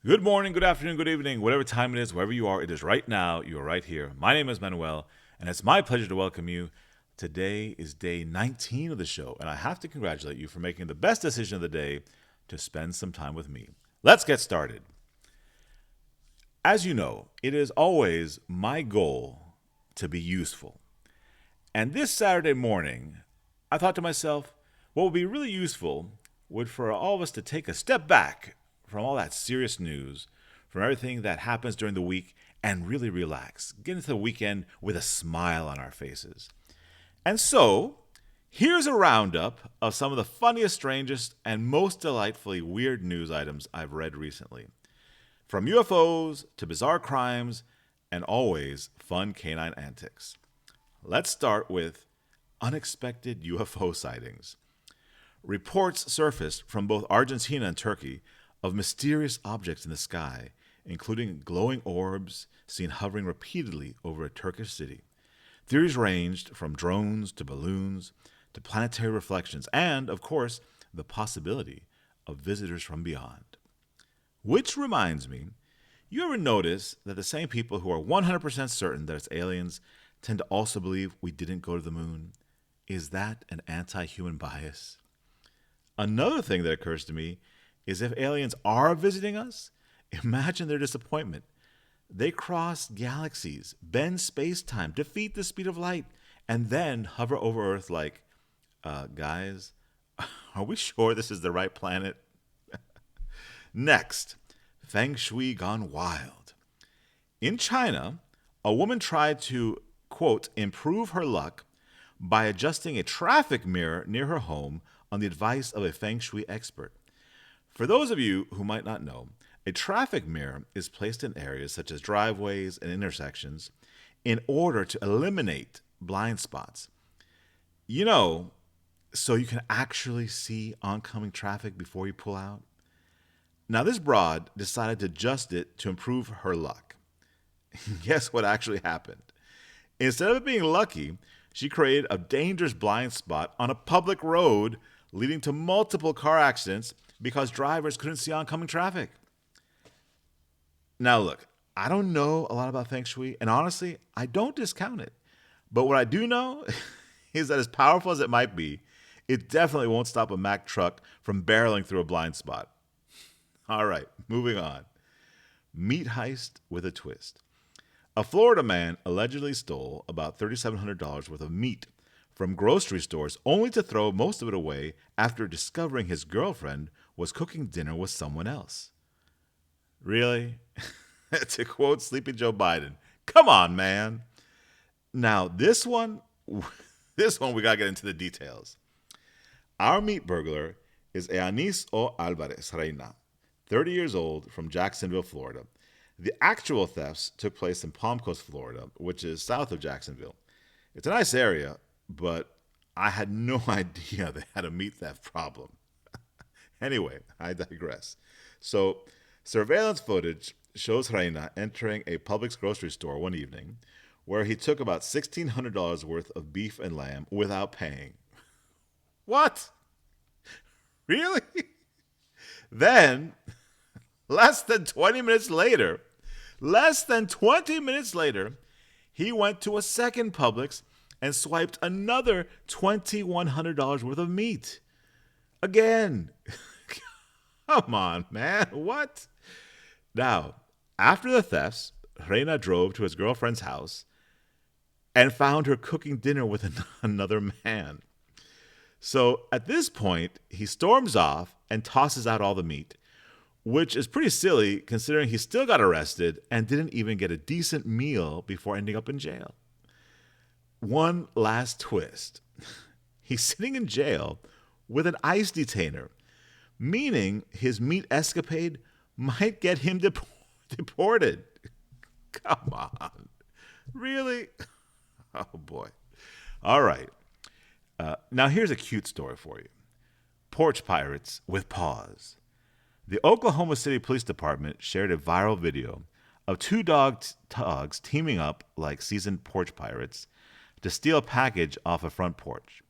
Good morning, good afternoon, good evening, whatever time it is, wherever you are, it is right now. You are right here. My name is Manuel, and it's my pleasure to welcome you. Today is day 19 of the show, and I have to congratulate you for making the best decision of the day to spend some time with me. Let's get started. As you know, it is always my goal to be useful. And this Saturday morning, I thought to myself, what would be really useful would for all of us to take a step back from all that serious news, from everything that happens during the week, and really relax. Get into the weekend with a smile on our faces. And so, here's a roundup of some of the funniest, strangest, and most delightfully weird news items I've read recently. From UFOs to bizarre crimes, and always fun canine antics. Let's start with unexpected UFO sightings. Reports surfaced from both Argentina and Turkey of mysterious objects in the sky, including glowing orbs seen hovering repeatedly over a Turkish city. Theories ranged from drones to balloons to planetary reflections, and, of course, the possibility of visitors from beyond. Which reminds me, you ever notice that the same people who are 100% certain that it's aliens tend to also believe we didn't go to the moon? Is that an anti human bias? Another thing that occurs to me is if aliens are visiting us, imagine their disappointment. They cross galaxies, bend space time, defeat the speed of light, and then hover over Earth like, guys, are we sure this is the right planet? Next, Feng Shui gone wild. In China, a woman tried to, quote, improve her luck by adjusting a traffic mirror near her home on the advice of a Feng Shui expert. For those of you who might not know, a traffic mirror is placed in areas such as driveways and intersections in order to eliminate blind spots. You know, so you can actually see oncoming traffic before you pull out. Now, this broad decided to adjust it to improve her luck. Guess what actually happened? Instead of it being lucky, she created a dangerous blind spot on a public road, leading to multiple car accidents because drivers couldn't see oncoming traffic. Now, look, I don't know a lot about Feng Shui, and honestly, I don't discount it. But what I do know is that as powerful as it might be, it definitely won't stop a Mack truck from barreling through a blind spot. All right, moving on. Meat heist with a twist. A Florida man allegedly stole about $3,700 worth of meat from grocery stores only to throw most of it away after discovering his girlfriend was cooking dinner with someone else. Really? To quote Sleepy Joe Biden, come on, man. Now, this one we got to get into the details. Our meat burglar is Eanis O. Alvarez Reina, 30 years old, from Jacksonville, Florida. The actual thefts took place in Palm Coast, Florida, which is south of Jacksonville. It's a nice area, but I had no idea they had a meat theft problem. Anyway, I digress. So, surveillance footage shows Reina entering a Publix grocery store one evening where he took about $1,600 worth of beef and lamb without paying. What? Really? Then, less than 20 minutes later, he went to a second Publix and swiped another $2,100 worth of meat. Again. Come on, man. What? Now, after the thefts, Reina drove to his girlfriend's house and found her cooking dinner with another man. So at this point, he storms off and tosses out all the meat, which is pretty silly considering he still got arrested and didn't even get a decent meal before ending up in jail. One last twist. He's sitting in jail with an ICE detainer, meaning his meat escapade might get him deported. Come on. Really? Oh, boy. All right. Now, here's a cute story for you. Porch pirates with paws. The Oklahoma City Police Department shared a viral video of two dogs teaming up like seasoned porch pirates to steal a package off a front porch.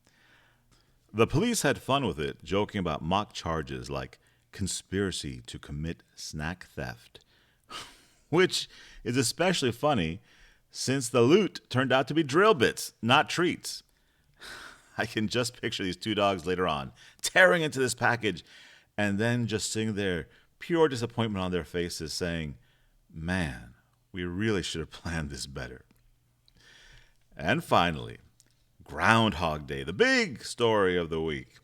The police had fun with it, joking about mock charges like conspiracy to commit snack theft, which is especially funny since the loot turned out to be drill bits, not treats. I can just picture these two dogs later on tearing into this package and then just sitting there, pure disappointment on their faces, saying, "Man, we really should have planned this better." And finally, Groundhog Day, the big story of the week.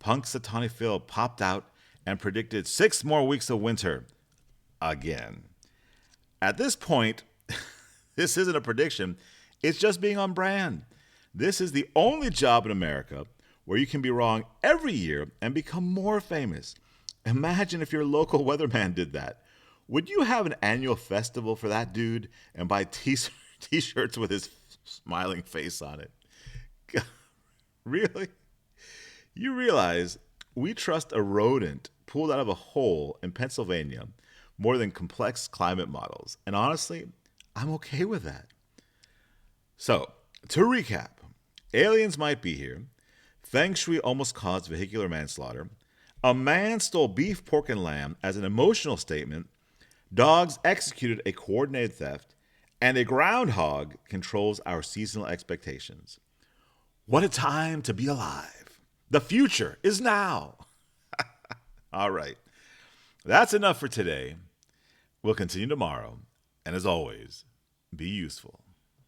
Punxsutawney Phil popped out and predicted 6 more weeks of winter again. At this point, this isn't a prediction, it's just being on brand. This is the only job in America where you can be wrong every year and become more famous. Imagine if your local weatherman did that. Would you have an annual festival for that dude and buy t-shirts with his smiling face on it? Really? You realize we trust a rodent pulled out of a hole in Pennsylvania more than complex climate models. And honestly, I'm okay with that. So, to recap, aliens might be here. Feng Shui almost caused vehicular manslaughter. A man stole beef, pork, and lamb as an emotional statement. Dogs executed a coordinated theft. And a groundhog controls our seasonal expectations. What a time to be alive. The future is now. All right. That's enough for today. We'll continue tomorrow. And as always, be useful.